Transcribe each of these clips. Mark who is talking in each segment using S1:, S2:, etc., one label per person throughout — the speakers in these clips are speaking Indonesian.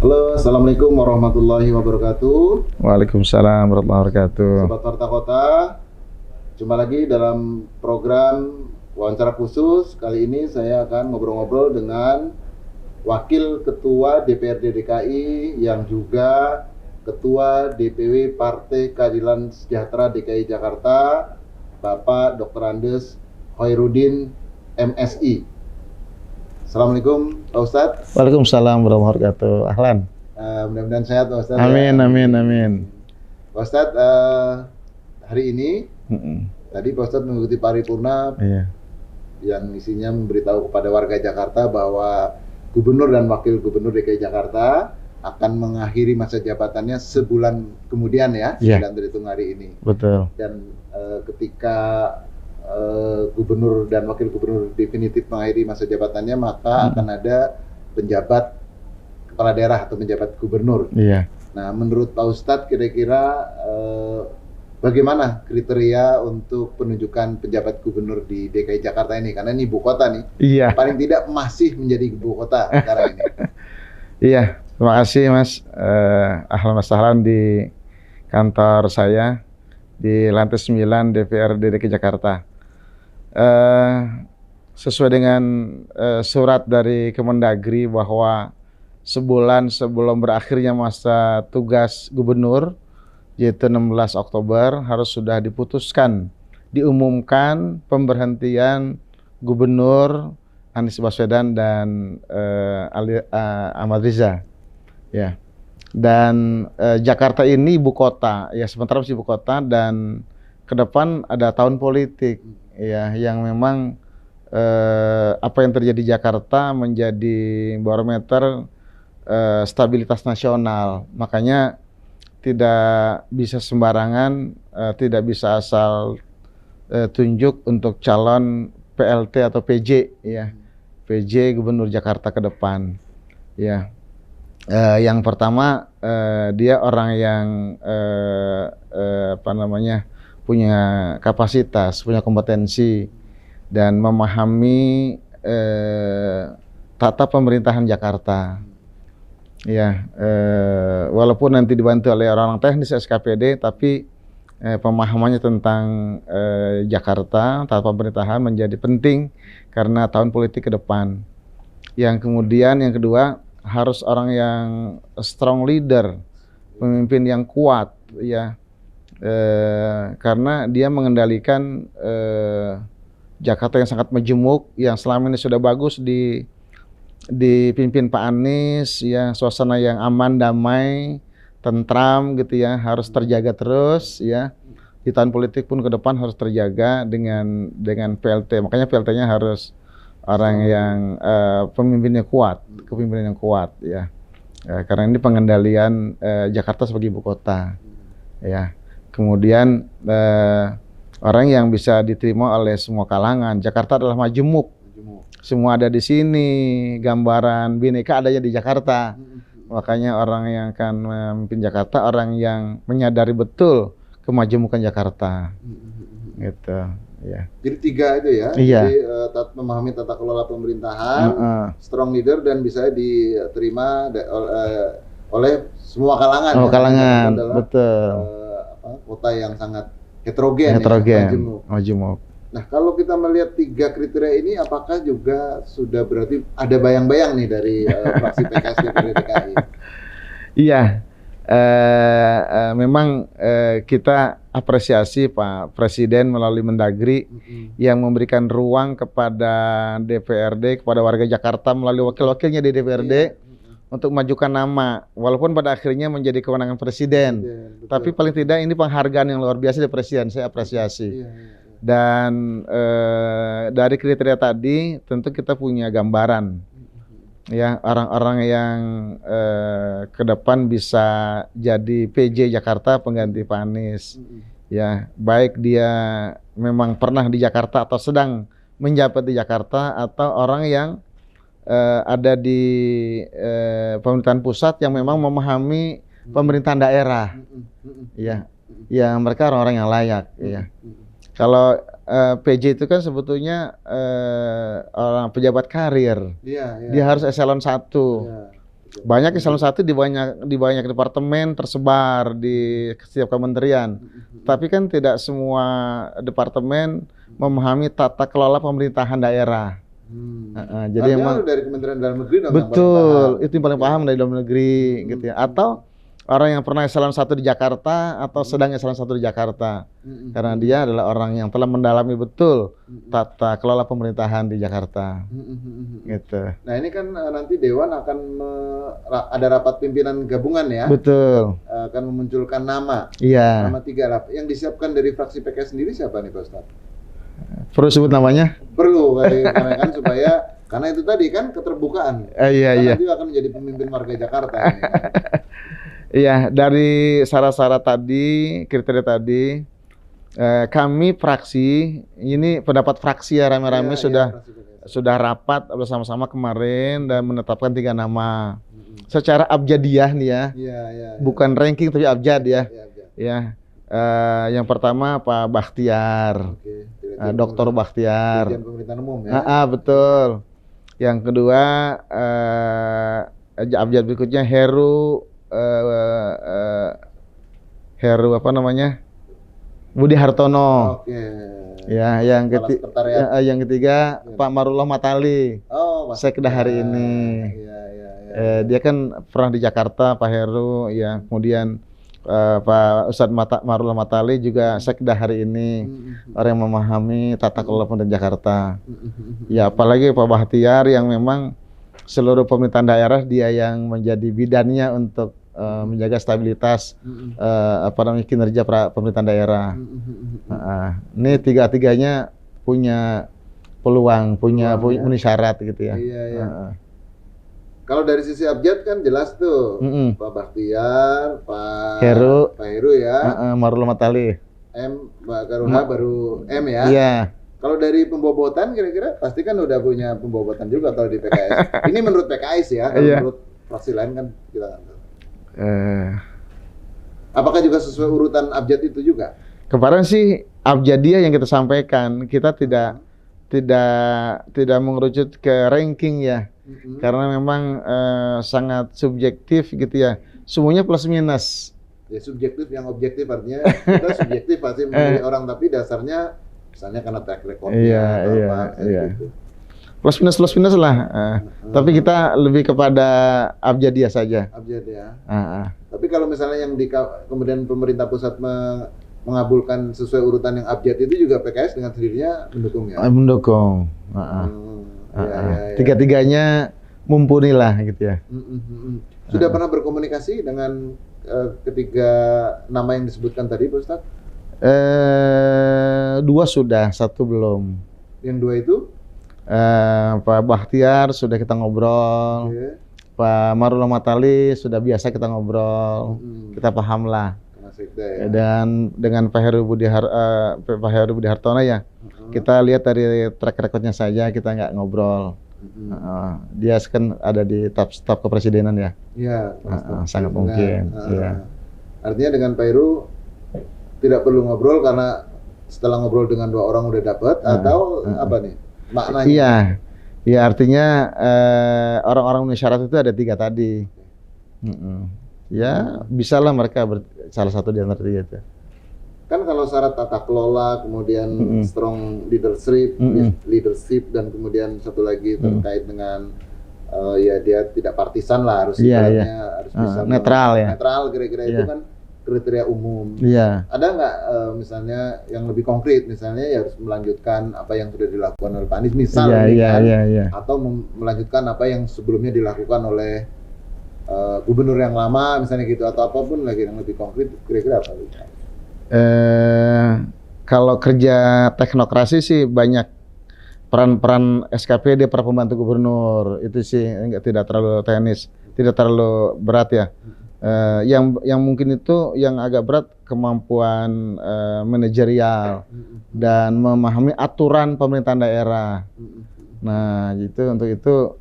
S1: Halo, Assalamualaikum warahmatullahi wabarakatuh.
S2: Waalaikumsalam warahmatullahi wabarakatuh.
S1: Sobat Warta Kota, jumpa lagi dalam program wawancara khusus. Kali ini saya akan ngobrol-ngobrol dengan Wakil Ketua DPRD DKI yang juga Ketua DPW Partai Keadilan Sejahtera DKI Jakarta, Bapak Dr. Andes Khairuddin, MSI. Assalamualaikum Pak Ustadz.
S2: Waalaikumsalam warahmatullahi wabarakatuh. Ahlan.
S1: Mudah-mudahan sehat Pak Ustadz.
S2: Amin,
S1: ya.
S2: amin.
S1: Pak Ustadz, hari ini tadi Pak Ustadz mengikuti paripurna yang isinya memberitahu kepada warga Jakarta bahwa Gubernur dan Wakil Gubernur DKI Jakarta akan mengakhiri masa jabatannya sebulan kemudian ya, sebulan terhitung hari ini.
S2: Betul.
S1: Dan ketika Gubernur dan Wakil Gubernur definitif mengakhiri masa jabatannya, maka akan ada penjabat kepala daerah atau penjabat gubernur.
S2: Iya.
S1: Nah, menurut Pak Ustadz kira-kira bagaimana kriteria untuk penunjukan penjabat gubernur di DKI Jakarta ini? Karena ini ibu kota nih.
S2: Iya.
S1: Paling tidak masih menjadi ibu kota sekarang ini.
S2: Iya, terima kasih Mas. Ahlan wa sahlan di kantor saya di lantai 9 DPRD DKI Jakarta. Sesuai dengan surat dari Kemendagri bahwa sebulan sebelum berakhirnya masa tugas gubernur, yaitu 16 Oktober, harus sudah diumumkan pemberhentian Gubernur Anies Baswedan dan Ahmad Riza. Ya. Dan Jakarta ini ibu kota, ya sementara masih ibu kota, dan ke depan ada tahun politik, ya, yang memang apa yang terjadi di Jakarta menjadi barometer stabilitas nasional. Makanya tidak bisa sembarangan, tidak bisa asal tunjuk untuk calon PLT atau PJ, ya, PJ Gubernur Jakarta ke depan, ya. Yang pertama, dia orang yang punya kapasitas, punya kompetensi, dan memahami tata pemerintahan Jakarta. Ya, walaupun nanti dibantu oleh orang teknis SKPD, tapi pemahamannya tentang Jakarta, tata pemerintahan menjadi penting karena tahun politik ke depan. Yang kemudian, yang kedua, harus orang yang strong leader, pemimpin yang kuat, ya. Karena dia mengendalikan Jakarta yang sangat majemuk, yang selama ini sudah bagus dipimpin Pak Anies, ya, suasana yang aman, damai, tentram gitu ya, harus terjaga terus, ya. Di tahun politik pun ke depan harus terjaga dengan PLT. Makanya PLT-nya harus orang yang pemimpinnya kuat, kepemimpinan yang kuat, ya. Karena ini pengendalian Jakarta sebagai ibu kota, ya. Kemudian orang yang bisa diterima oleh semua kalangan. Jakarta adalah majemuk. Semua ada di sini, gambaran bineka adanya di Jakarta. Makanya orang yang akan memimpin Jakarta orang yang menyadari betul kemajemukan Jakarta. Gitu, ya.
S1: Jadi tiga itu ya.
S2: Iya.
S1: Jadi memahami tata kelola pemerintahan, strong leader, dan bisa diterima oleh semua kalangan.
S2: Semua kalangan, betul.
S1: Kota yang sangat heterogen.
S2: Ya, majemuk.
S1: Nah, kalau kita melihat tiga kriteria ini, apakah juga sudah berarti ada bayang-bayang nih dari fraksi PKS DPRD DKI?
S2: Iya, memang kita apresiasi Pak Presiden melalui Mendagri yang memberikan ruang kepada DPRD, kepada warga Jakarta melalui wakil-wakilnya di DPRD untuk mengajukan nama, walaupun pada akhirnya menjadi kewenangan Presiden. Tapi paling tidak ini penghargaan yang luar biasa dari Presiden, saya apresiasi. Dan dari kriteria tadi tentu kita punya gambaran, ya, orang-orang yang ke depan bisa jadi PJ Jakarta pengganti Pak Anies, ya, baik dia memang pernah di Jakarta atau sedang menjabat di Jakarta, atau orang yang ada di pemerintahan pusat yang memang memahami pemerintahan daerah, ya, yang mereka orang-orang yang layak, ya. Kalau PJ itu kan sebetulnya orang pejabat karir, dia harus eselon 1, Banyak eselon 1 di banyak departemen tersebar di setiap kementerian. Tapi kan tidak semua departemen memahami tata kelola pemerintahan daerah. Jadi
S1: Artinya
S2: emang
S1: dari Kementerian Dalam Negeri dong yang paling
S2: betul,
S1: paham.
S2: itu yang paling paham dari dalam negeri gitu ya. Atau orang yang pernah eselon 1 di Jakarta atau sedang eselon 1 di Jakarta. Karena dia adalah orang yang telah mendalami betul tata kelola pemerintahan di Jakarta. Gitu.
S1: Nah ini kan nanti Dewan akan ada rapat pimpinan gabungan ya,
S2: Betul.
S1: akan memunculkan nama
S2: Iya.
S1: 3 lah. Yang disiapkan dari fraksi PKS sendiri siapa nih Pak Ustadz?
S2: Perlu sebut namanya?
S1: Perlu karena kan supaya karena itu tadi kan keterbukaan.
S2: Iya,
S1: Karena
S2: iya.
S1: nanti akan menjadi pemimpin warga Jakarta ini.
S2: Iya, dari syarat-syarat tadi, kriteria tadi, kami fraksi, ini pendapat fraksi ya rame-rame
S1: Iya,
S2: sudah
S1: fraksi PKS.
S2: sudah rapat bersama-sama kemarin dan menetapkan 3 nama. Secara abjadiah nih ya,
S1: Iya, iya.
S2: bukan ranking tapi abjad ya.
S1: Iya, iya.
S2: Ya, yang pertama Pak Bakhtiar,
S1: Oke.
S2: Dr. Bakhtiar.
S1: Dirjen Pemerintahan Umum ya.
S2: Betul. Yang kedua, abjad berikutnya Heru apa namanya? Budi Hartono.
S1: Oke.
S2: Ya,
S1: Kepala Sekretariat.
S2: yang ketiga Pak Marullah Matali.
S1: Oh, Mas.
S2: Sekda hari ini.
S1: Iya, iya, iya.
S2: Dia kan pernah di Jakarta, Pak Heru, ya. Kemudian Pak Ustadz Marullah Matali juga sekda hari ini, orang yang memahami tata kelola pemerintahan Jakarta. Ya, apalagi Pak Bakhtiar yang memang seluruh pemerintahan daerah dia yang menjadi bidannya untuk menjaga stabilitas kinerja pemerintahan daerah. Ini tiga-tiganya punya peluang, punya syarat gitu ya.
S1: Iya, iya. Kalau dari sisi abjad kan jelas tuh, Pak Bakhtiar, Pak Heru ya,
S2: Marullah Matali,
S1: Mbak Karuha baru M ya.
S2: Iya.
S1: Kalau dari pembobotan kira-kira pasti kan udah punya pembobotan juga kalau di PKS. Ini menurut PKS ya, kalau menurut fraksi lain kan kita nggak tahu. Apakah juga sesuai urutan abjad itu juga?
S2: Kemarin sih abjadiyah yang kita sampaikan, kita tidak mengerucut ke ranking ya. Karena memang sangat subjektif gitu ya. Semuanya plus minus.
S1: Ya subjektif yang objektif artinya kita subjektif pasti memilih orang tapi dasarnya misalnya karena track record-nya atau apa gitu.
S2: Plus minus lah. Tapi kita lebih kepada abjadiyah saja.
S1: Abjad ya. Tapi kalau misalnya yang kemudian pemerintah pusat mengabulkan sesuai urutan yang abjad itu juga PKS dengan sendirinya mendukung ya?
S2: Mendukung. Tiga-tiganya mumpuni lah gitu ya.
S1: Sudah pernah berkomunikasi dengan ketiga nama yang disebutkan tadi Pak Ustadz?
S2: 2 sudah, 1 belum.
S1: Yang 2 itu?
S2: Pak Bakhtiar sudah kita ngobrol. Pak Marullah Matali sudah biasa kita ngobrol. Kita paham lah.
S1: Ya.
S2: Dan dengan Pak Heru Budi Hartono ya, kita lihat dari track recordnya saja, kita nggak ngobrol. Dia kan ada di staf kepresidenan ya.
S1: Iya.
S2: Sangat mungkin. Ya.
S1: Artinya dengan Pak Heru tidak perlu ngobrol karena setelah ngobrol dengan 2 orang udah dapat atau apa nih maknanya?
S2: Iya. Ya artinya orang-orang memenuhi syarat itu ada 3 tadi. Ya bisalah mereka salah satu di antara 3 itu.
S1: Kan kalau syarat tata kelola, kemudian strong leadership dan kemudian satu lagi terkait dengan ya dia tidak partisan lah harus harus bisa
S2: netral ya.
S1: Netral kira-kira itu kan kriteria umum.
S2: Iya.
S1: Ada nggak misalnya yang lebih konkret, misalnya ya harus melanjutkan apa yang sudah dilakukan oleh Pak Anies misalnya, atau melanjutkan apa yang sebelumnya dilakukan oleh gubernur yang lama misalnya gitu, atau apapun lagi yang lebih konkret, kira-kira apa?
S2: Kalau kerja teknokrasi sih banyak peran-peran SKPD para pembantu gubernur, itu sih tidak terlalu teknis, tidak terlalu berat ya. Yang mungkin itu yang agak berat kemampuan manajerial dan memahami aturan pemerintahan daerah. Nah, untuk itu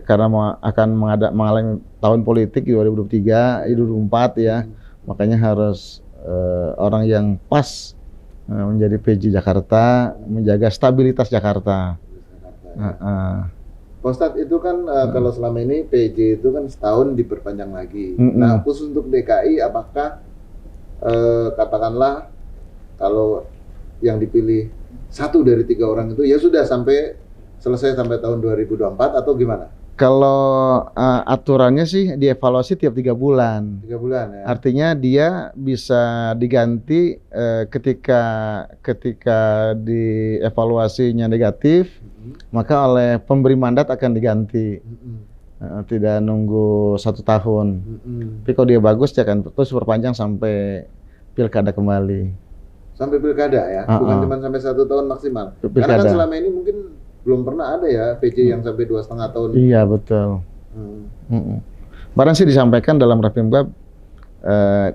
S2: karena akan mengalami tahun politik di 2023, 2024 ya, makanya harus orang yang pas menjadi PJ Jakarta, menjaga stabilitas Jakarta.
S1: Pak Ustadz itu kan kalau selama ini PJ itu kan setahun diperpanjang lagi.
S2: Mm-mm.
S1: Nah, khusus untuk DKI apakah katakanlah kalau yang dipilih 1 dari 3 orang itu ya sudah sampai selesai sampai tahun 2024 atau gimana?
S2: Kalau aturannya sih dievaluasi tiap 3 bulan.
S1: 3 bulan ya.
S2: Artinya dia bisa diganti ketika dievaluasinya negatif, maka oleh pemberi mandat akan diganti. Tidak nunggu 1 tahun. Tapi kalau dia bagus, dia akan terus perpanjang sampai pilkada kembali.
S1: Sampai pilkada ya, bukan cuma sampai 1 tahun maksimal.
S2: Pilkada.
S1: Karena kan selama ini mungkin belum pernah ada ya PJ yang sampai 2,5 tahun.
S2: Iya betul. Barang sih disampaikan dalam Rapimgab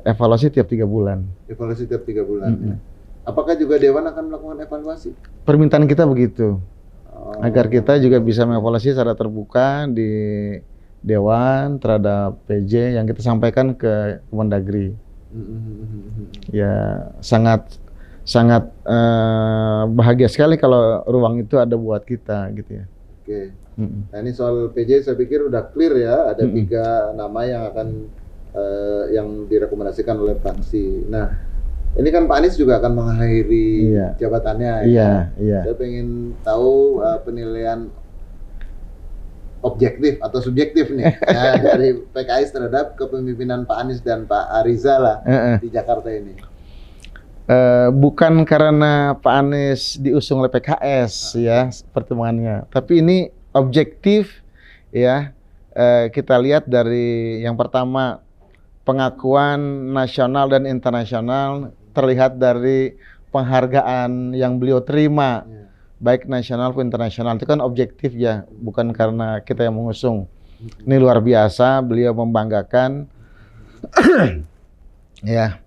S2: evaluasi tiap 3 bulan.
S1: Evaluasi tiap 3 bulan. Ya. Apakah juga Dewan akan melakukan evaluasi?
S2: Permintaan kita begitu, agar kita juga bisa mengevaluasi secara terbuka di Dewan terhadap PJ yang kita sampaikan ke Kemendagri. Ya sangat bahagia sekali kalau ruang itu ada buat kita gitu ya.
S1: Oke. Nah ini soal PJ saya pikir udah clear ya, ada 3 nama yang akan yang direkomendasikan oleh fraksi. Nah ini kan Pak Anies juga akan mengakhiri jabatannya.
S2: Iya.
S1: Saya pengen tahu penilaian objektif atau subjektif nih ya, dari PKS terhadap kepemimpinan Pak Anies dan Pak Ariza lah di Jakarta ini.
S2: Bukan karena Pak Anies diusung oleh PKS ya pertemuannya, tapi ini objektif ya. Kita lihat dari yang pertama pengakuan nasional dan internasional terlihat dari penghargaan yang beliau terima baik nasional maupun internasional. Itu kan objektif ya, bukan karena kita yang mengusung. Ini luar biasa, beliau membanggakan ya.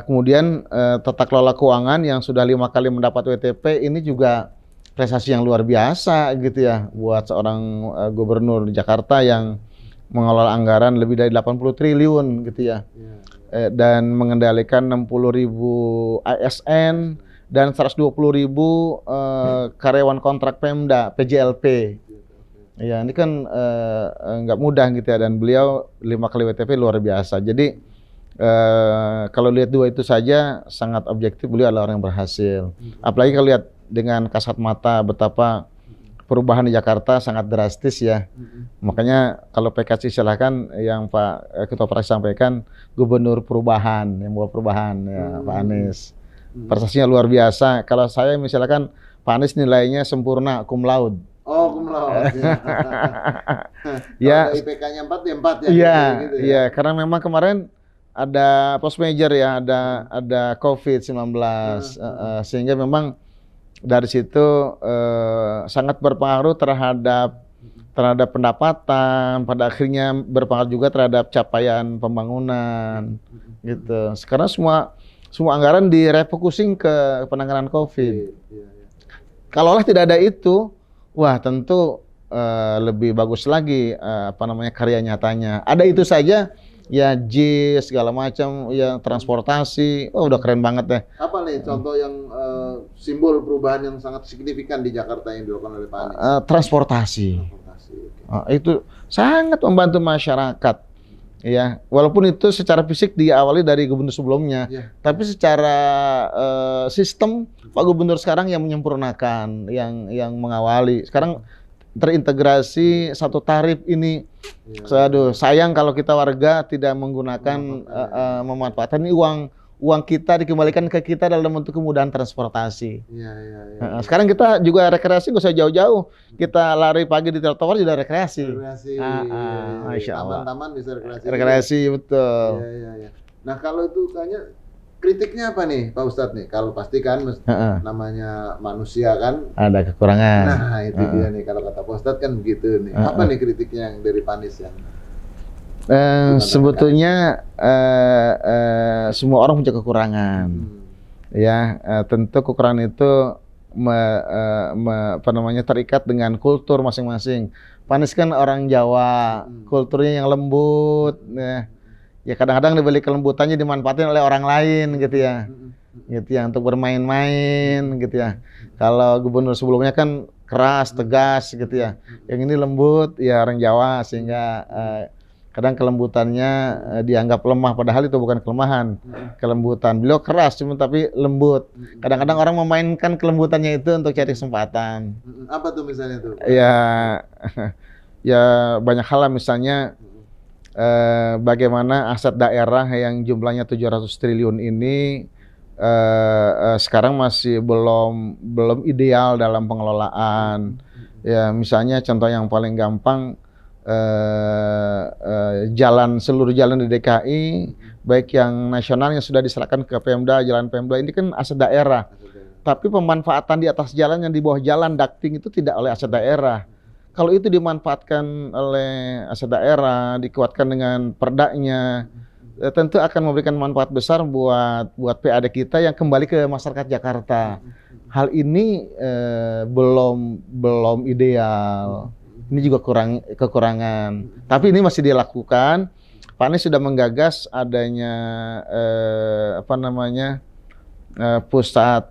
S2: Kemudian tata kelola keuangan yang sudah 5 kali mendapat WTP ini juga prestasi yang luar biasa gitu ya buat seorang gubernur di Jakarta yang mengelola anggaran lebih dari 80 triliun gitu ya. Dan mengendalikan 60.000 ASN dan 120.000 karyawan kontrak Pemda PJLP. Ya ini kan nggak mudah gitu ya, dan beliau 5 kali WTP luar biasa. Jadi kalau lihat 2 itu saja sangat objektif, beliau adalah orang yang berhasil. Apalagi kalau lihat dengan kasat mata betapa perubahan di Jakarta sangat drastis ya. Makanya kalau PKS silahkan yang Pak Ketua Fraksi sampaikan gubernur perubahan, yang bawa perubahan ya Pak Anies. Prestasinya luar biasa. Kalau saya misalkan Pak Anies nilainya sempurna cum laude.
S1: Oh, cum laude.
S2: Ya.
S1: IPK-nya 4 ya 4 ya.
S2: Iya,
S1: gitu ya.
S2: Iya, karena memang kemarin ada post major ya, ada COVID-19, sehingga memang dari situ sangat berpengaruh terhadap pendapatan, pada akhirnya berpengaruh juga terhadap capaian pembangunan gitu. Sekarang semua anggaran direfocusing ke penanganan COVID. Kalaulah tidak ada itu, wah tentu lebih bagus lagi karya nyatanya. Ada itu saja. Ya JIS segala macam, ya transportasi, udah keren banget deh. Apa
S1: nih contoh yang simbol perubahan yang sangat signifikan di Jakarta yang dilakukan oleh Pak Anies?
S2: Transportasi. Itu sangat membantu masyarakat. Ya, walaupun itu secara fisik diawali dari gubernur sebelumnya, tapi secara sistem Pak Gubernur sekarang yang menyempurnakan, yang mengawali. Sekarang terintegrasi satu tarif ini. Aduh, sayang kalau kita warga tidak menggunakan memanfaatkan ini uang kita dikembalikan ke kita dalam bentuk kemudahan transportasi. Sekarang kita juga rekreasi nggak usah jauh-jauh. Kita lari pagi di trotoar juga rekreasi. Masya Allah.
S1: Taman-taman bisa rekreasi.
S2: Rekreasi betul.
S1: Nah kalau itu kayaknya kritiknya apa nih Pak Ustadz nih? Kalau pasti kan namanya manusia kan
S2: ada kekurangan.
S1: Nah itu dia nih, kalau kata Pak Ustadz kan begitu nih. Apa nih kritiknya yang dari Pak Anies yang
S2: sebetulnya semua orang punya kekurangan. Ya, tentu kekurangan itu terikat dengan kultur masing-masing. Pak Anies kan orang Jawa, kulturnya yang lembut ya kadang-kadang dibalik kelembutannya dimanfaatin oleh orang lain gitu ya. Gitu ya, untuk bermain-main gitu ya. Kalau gubernur sebelumnya kan keras, tegas gitu ya. Yang ini lembut ya orang Jawa, sehingga kadang kelembutannya dianggap lemah, padahal itu bukan kelemahan, kelembutan. Beliau keras cuma tapi lembut. Kadang-kadang orang memainkan kelembutannya itu untuk cari kesempatan.
S1: Apa tuh misalnya tuh?
S2: Ya, ya banyak hal lah, misalnya bagaimana aset daerah yang jumlahnya 700 triliun ini sekarang masih belum ideal dalam pengelolaan. Ya, misalnya contoh yang paling gampang, seluruh jalan di DKI, baik yang nasional yang sudah diserahkan ke Pemda, jalan Pemda ini kan aset daerah. Tapi pemanfaatan di atas jalan yang di bawah jalan ducting itu tidak oleh aset daerah. Kalau itu dimanfaatkan oleh aset daerah, dikuatkan dengan perdanya, tentu akan memberikan manfaat besar buat PAD kita yang kembali ke masyarakat Jakarta. Hal ini belum ideal. Ini juga kekurangan. Tapi ini masih dilakukan. Pak Anies sudah menggagas adanya pusat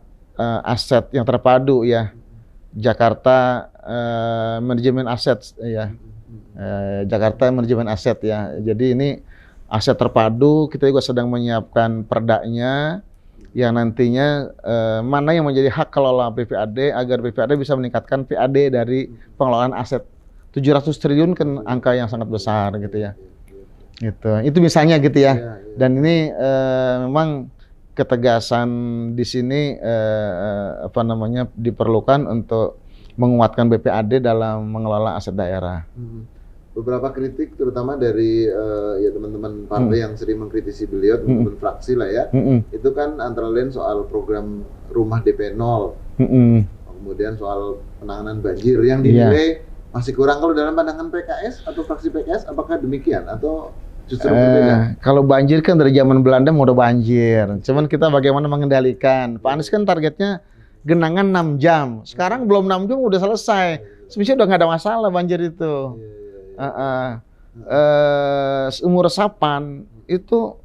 S2: aset yang terpadu ya. Jakarta manajemen aset ya. Jakarta manajemen aset ya. Jadi ini aset terpadu, kita juga sedang menyiapkan perdanya yang nantinya mana yang menjadi hak kelola BPAD agar BPAD bisa meningkatkan PAD dari pengelolaan aset. 700 triliun kan angka yang sangat besar gitu ya. Gitu. Itu misalnya gitu ya. Dan ini memang ketegasan di sini diperlukan untuk menguatkan BPAD dalam mengelola aset daerah.
S1: Beberapa kritik terutama dari ya teman-teman partai yang sering mengkritisi beliau, teman-teman fraksi lah ya. Itu kan antara lain soal program rumah DP 0. Kemudian soal penanganan banjir yang dinilai masih kurang. Kalau dalam pandangan PKS atau fraksi PKS, apakah demikian atau justru berbeda?
S2: Kalau banjir kan dari zaman Belanda mau udah banjir. Cuman kita bagaimana mengendalikan. Pak Anies kan targetnya genangan 6 jam. Sekarang belum 6 jam udah selesai. Sebenarnya udah nggak ada masalah banjir itu. Sumur resapan itu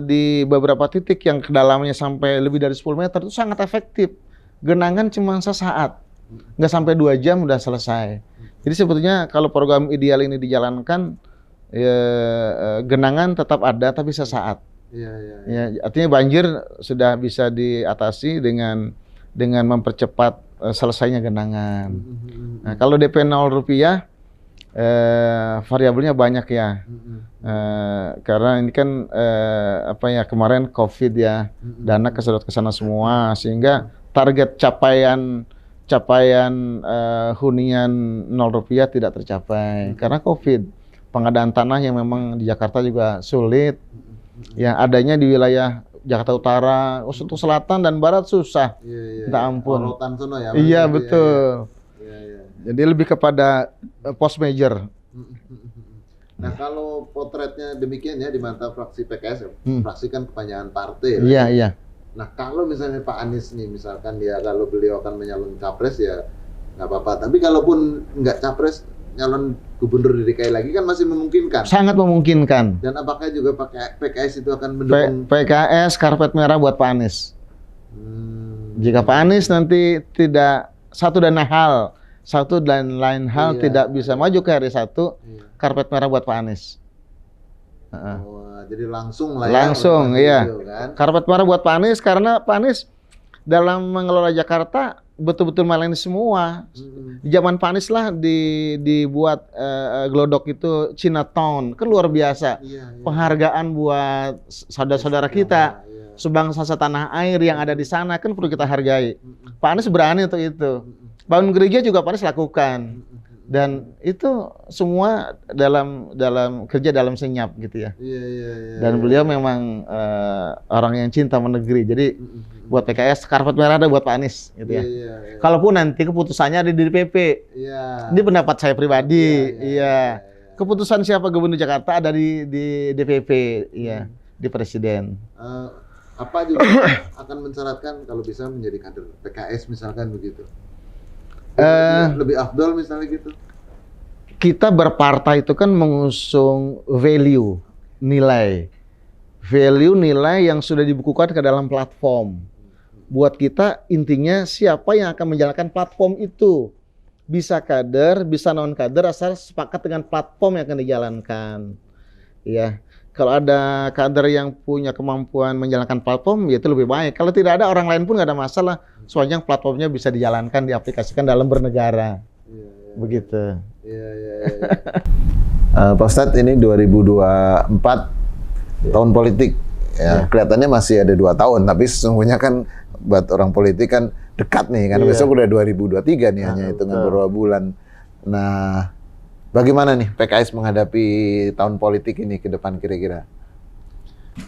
S2: di beberapa titik yang kedalamannya sampai lebih dari 10 meter itu sangat efektif. Genangan cuma sesaat. Nggak sampai 2 jam udah selesai. Jadi sebetulnya kalau program ideal ini dijalankan, genangan tetap ada tapi sesaat. Ya, artinya banjir sudah bisa diatasi dengan mempercepat selesainya genangan. Nah, kalau DP 0 rupiah, variabelnya banyak ya. Karena ini kan kemarin COVID ya, dana kesedot ke sana semua, sehingga target capaian hunian 0 rupiah tidak tercapai karena COVID. Pengadaan tanah yang memang di Jakarta juga sulit. Yang adanya di wilayah Jakarta Utara, untuk selatan dan barat susah. Minta ampun. Iya, betul. Jadi lebih kepada post major.
S1: Nah, kalau potretnya demikian ya di mata fraksi PKS, fraksi kan kepanjangan partai.
S2: Iya.
S1: Nah, kalau misalnya Pak Anies nih, misalkan kalau beliau akan menyalon capres ya nggak apa-apa. Tapi kalaupun nggak capres, nyalon gubernur di DKI lagi kan masih memungkinkan.
S2: Sangat memungkinkan.
S1: Dan apakah juga PKS itu akan mendukung?
S2: PKS karpet merah buat Pak Anies. Jika Pak Anies nanti tidak satu dan lain hal tidak bisa maju ke RI1, karpet merah buat Pak Anies.
S1: Jadi langsung lah
S2: langsung ya.
S1: Itu, kan?
S2: Karpet merah buat Pak Anies karena Pak Anies dalam mengelola Jakarta betul-betul melayani semua. Di zaman Pak Anies lah dibuat Glodok itu Chinatown, kan luar biasa. Penghargaan buat saudara-saudara kita, sebangsa setanah air yang ada di sana kan perlu kita hargai. Pak Anies berani untuk itu. Bangun gereja juga Pak Anies lakukan. Dan itu semua dalam kerja dalam senyap gitu ya. Dan beliau memang orang yang cinta menegeri. Jadi buat PKS karpet merah ada buat Pak Anies gitu ya. Kalaupun nanti keputusannya ada di DPP. Ini pendapat saya pribadi. Keputusan siapa gubernur Jakarta ada di DPP, di presiden.
S1: Apa juga akan mensyaratkan kalau bisa menjadi kader PKS misalkan begitu. Lebih afdol misalnya gitu.
S2: Kita berpartai itu kan mengusung nilai yang sudah dibukukan ke dalam platform. Buat kita intinya siapa yang akan menjalankan platform itu. Bisa kader, bisa non kader, asal sepakat dengan platform yang akan dijalankan. Ya, kalau ada kader yang punya kemampuan menjalankan platform, ya itu lebih baik. Kalau tidak ada, orang lain pun nggak ada masalah. Soalnya platformnya bisa dijalankan, diaplikasikan dalam bernegara. Begitu.
S1: Iya. Pak Ustadz, ini 2024 tahun politik. Ya, kelihatannya masih ada 2 tahun, tapi sesungguhnya kan buat orang politik kan dekat nih, karena besok udah 2023 nih, hanya hitungan beberapa bulan. Nah, bagaimana nih PKS menghadapi tahun politik ini ke depan kira-kira?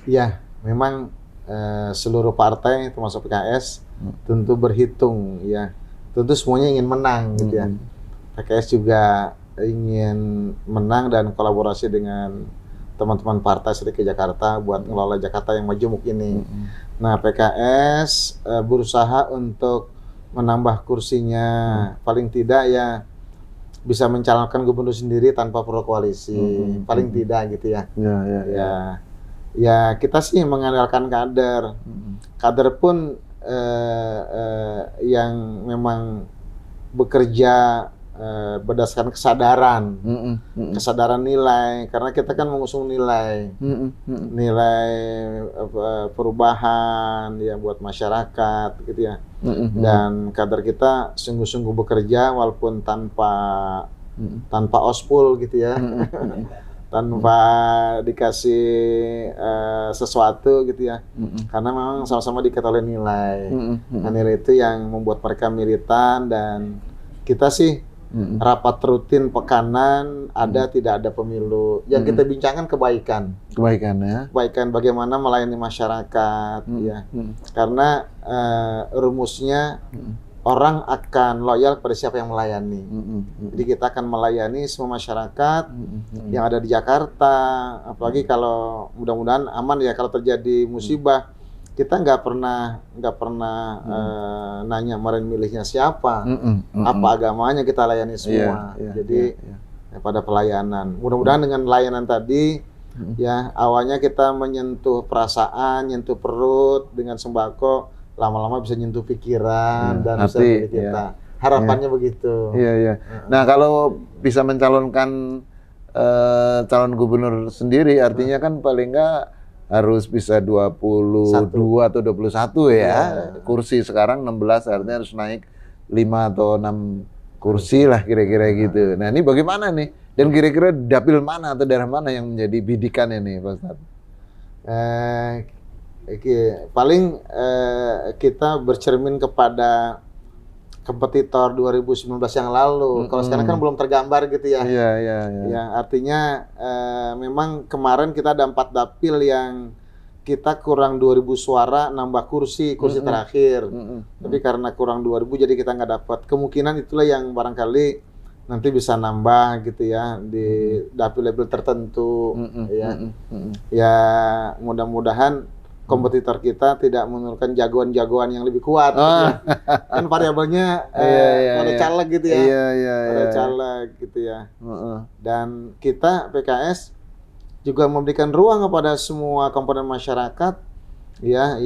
S2: Ya, memang seluruh partai termasuk PKS tentu berhitung ya. Tentu semuanya ingin menang gitu ya. PKS juga ingin menang dan kolaborasi dengan teman-teman partai seperti Jakarta buat ngelola Jakarta yang majemuk ini. Nah, PKS berusaha untuk menambah kursinya, paling tidak ya bisa mencalonkan gubernur sendiri tanpa perlu koalisi, paling tidak gitu ya. Ya kita sih mengandalkan kader. Kader pun yang memang bekerja berdasarkan kesadaran nilai, karena kita kan mengusung nilai perubahan ya buat masyarakat gitu ya. Dan kader kita sungguh-sungguh bekerja walaupun tanpa ospul gitu ya. Tanpa dikasih sesuatu gitu ya. Karena memang sama-sama diikat oleh nilai. Nah, nilai itu yang membuat mereka militan, dan kita sih rapat rutin pekanan, ada tidak ada pemilu. Yang kita bincangkan kebaikan ya. Kebaikan bagaimana melayani masyarakat ya. Karena rumusnya orang akan loyal pada siapa yang melayani. Jadi kita akan melayani semua masyarakat yang ada di Jakarta. Apalagi kalau mudah-mudahan aman ya, kalau terjadi musibah kita nggak pernah nanya kemarin milihnya siapa, apa agamanya, kita layani semua. Jadi pada pelayanan. Mudah-mudahan dengan layanan tadi ya awalnya kita menyentuh perasaan, nyentuh perut dengan sembako, lama-lama bisa nyentuh pikiran dan bisa kita. Harapannya begitu.
S1: Nah, kalau bisa mencalonkan calon gubernur sendiri, artinya kan paling nggak harus bisa 22 atau 21 ya. Kursi sekarang 16, artinya harus naik 5 atau 6 kursi lah kira-kira gitu. Nah, ini bagaimana nih? Dan kira-kira dapil mana atau daerah mana yang menjadi bidikannya nih, Pak Ustadz?
S2: Paling kita bercermin kepada kompetitor 2019 yang lalu. Kalau sekarang kan belum tergambar gitu ya. Ya, artinya memang kemarin kita ada 4 dapil yang kita kurang 2.000 suara, nambah kursi terakhir. Tapi karena kurang 2.000 jadi kita nggak dapat. Kemungkinan itulah yang barangkali nanti bisa nambah gitu ya di dapil-dapil tertentu ya. Ya, mudah-mudahan kompetitor kita tidak menurunkan jagoan-jagoan yang lebih kuat. Kan variabelnya ada caleg gitu ya. Ada caleg gitu ya. Dan kita PKS juga memberikan ruang kepada semua komponen masyarakat ya,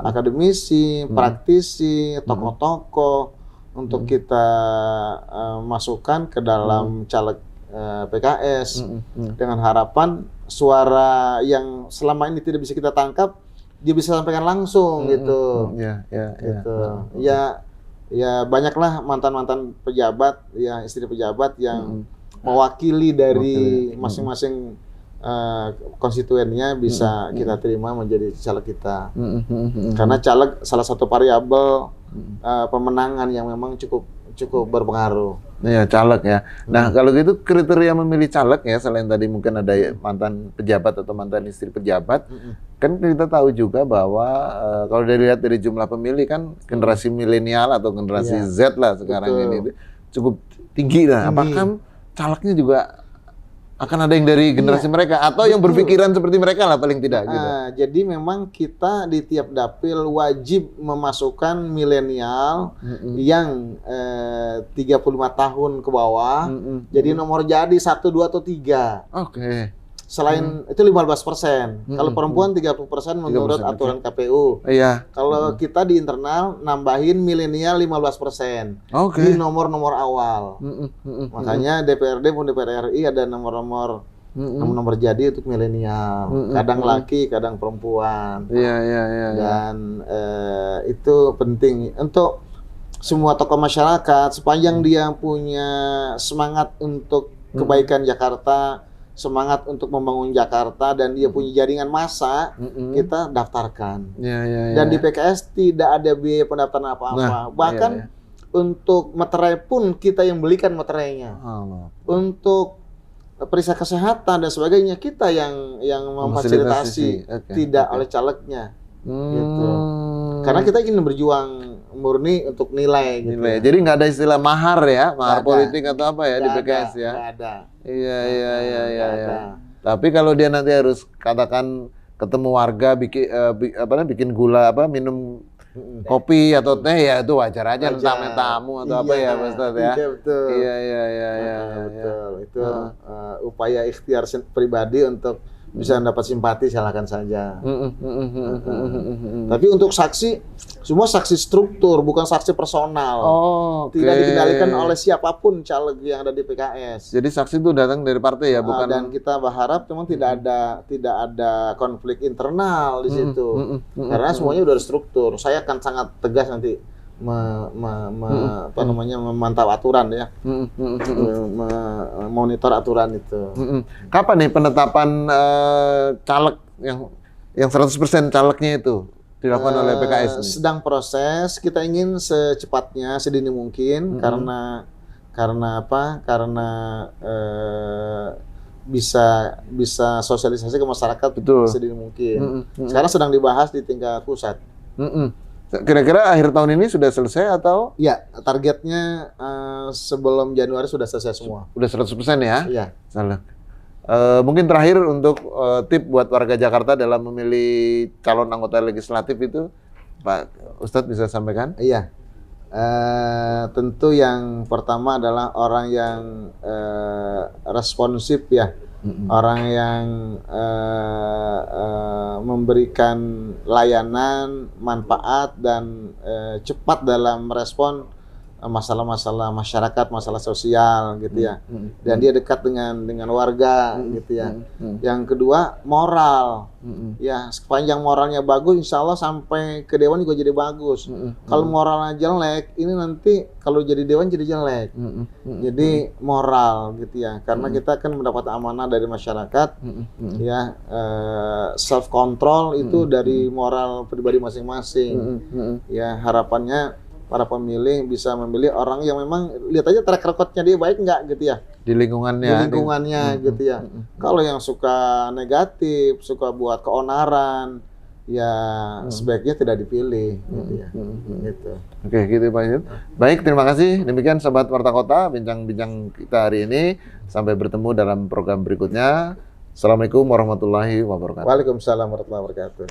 S2: akademisi, praktisi, tokoh-tokoh untuk kita masukkan ke dalam caleg PKS dengan harapan suara yang selama ini tidak bisa kita tangkap dia bisa sampaikan langsung gitu. Ya banyaklah mantan pejabat ya, istri pejabat yang mewakili dari masing-masing konstituennya bisa kita terima menjadi caleg kita. Karena caleg salah satu variabel pemenangan yang memang cukup berpengaruh.
S1: Iya, caleg ya. Nah, kalau gitu kriteria memilih caleg ya, selain tadi mungkin ada mantan pejabat atau mantan istri pejabat, kan kita tahu juga bahwa kalau dilihat dari jumlah pemilih kan generasi milenial atau generasi Z lah sekarang ini cukup tinggi lah. Apakah calegnya juga akan ada yang dari generasi mereka atau yang berpikiran seperti mereka lah paling tidak gitu.
S2: Jadi memang kita di tiap dapil wajib memasukkan milenial yang 35 tahun ke bawah. Jadi nomor jadi 1, 2 atau 3.
S1: Oke.
S3: selain itu 15%. Kalau perempuan 30% menurut
S2: 30%,
S3: aturan KPU.
S2: Iya.
S3: Kalau kita di internal nambahin milenial 15%
S2: Oke.
S3: di nomor-nomor awal. Makanya DPRD maupun DPR RI ada nomor-nomor jadi untuk milenial. Kadang laki, kadang perempuan.
S2: Iya.
S3: Dan itu penting untuk semua tokoh masyarakat sepanjang dia punya semangat untuk kebaikan Jakarta, semangat untuk membangun Jakarta, dan dia punya jaringan massa, kita daftarkan. Dan di PKS tidak ada biaya pendaftaran apa-apa. Bahkan untuk materai pun kita yang belikan materainya. Untuk periksa kesehatan dan sebagainya kita yang memfasilitasi, tidak oleh calegnya. Gitu. Karena kita ingin berjuang murni untuk nilai. Gitu.
S2: Jadi nggak ada istilah mahar ya, mahar politik atau apa ya di PKS ya?
S3: Nggak ada.
S2: Iya. Tapi kalau dia nanti harus katakan ketemu warga bikin gula minum kopi atau teh ya itu wajar aja, entah tamu atau apa ya Mas Ustadz ya.
S3: Iya betul.
S2: Iya.
S3: Betul. Itu upaya ikhtiar pribadi untuk bisa mendapat simpati, silakan saja. Tapi untuk saksi, semua saksi struktur, bukan saksi personal. Tidak dikendalikan oleh siapapun caleg yang ada di PKS.
S2: Jadi saksi itu datang dari partai ya, bukan?
S3: Dan kita berharap memang tidak ada konflik internal di situ, karena semuanya udah ada struktur. Saya akan sangat tegas nanti memantau aturan ya, memonitor aturan itu.
S2: Kapan nih penetapan caleg yang 100% calegnya itu dilakukan oleh PKS?
S3: Sedang proses, kita ingin secepatnya, sedini mungkin, karena apa? Karena bisa sosialisasi ke masyarakat sedini mungkin. Sekarang sedang dibahas di tingkat pusat.
S2: Kira-kira akhir tahun ini sudah selesai atau?
S3: Ya, targetnya sebelum Januari sudah selesai semua.
S2: Udah 100% ya?
S3: Iya.
S2: Salah. Mungkin terakhir untuk tip buat warga Jakarta dalam memilih calon anggota legislatif itu, Pak Ustadz bisa sampaikan?
S3: Iya. Tentu yang pertama adalah orang yang responsif ya. Orang yang memberikan layanan, manfaat, dan cepat dalam merespon masalah-masalah masyarakat, masalah sosial gitu ya. Dan dia dekat dengan warga gitu ya. Yang kedua, moral. Ya, sepanjang moralnya bagus, insya Allah sampai ke dewan juga jadi bagus. Kalau moralnya jelek, ini nanti kalau jadi dewan jadi jelek. Jadi moral gitu ya. Karena kita kan mendapat amanah dari masyarakat, ya, self control itu dari moral pribadi masing-masing. Ya, harapannya para pemilih bisa memilih orang yang memang lihat aja track record-nya dia baik nggak gitu ya.
S2: Di lingkungannya
S3: Gitu ya. Kalau yang suka negatif, suka buat keonaran, ya sebaiknya tidak dipilih gitu ya. Gitu.
S2: Oke, gitu Pak Yud. Baik, terima kasih. Demikian Sobat Warta Kota, bincang-bincang kita hari ini. Sampai bertemu dalam program berikutnya. Assalamualaikum warahmatullahi wabarakatuh.
S3: Waalaikumsalam warahmatullahi wabarakatuh.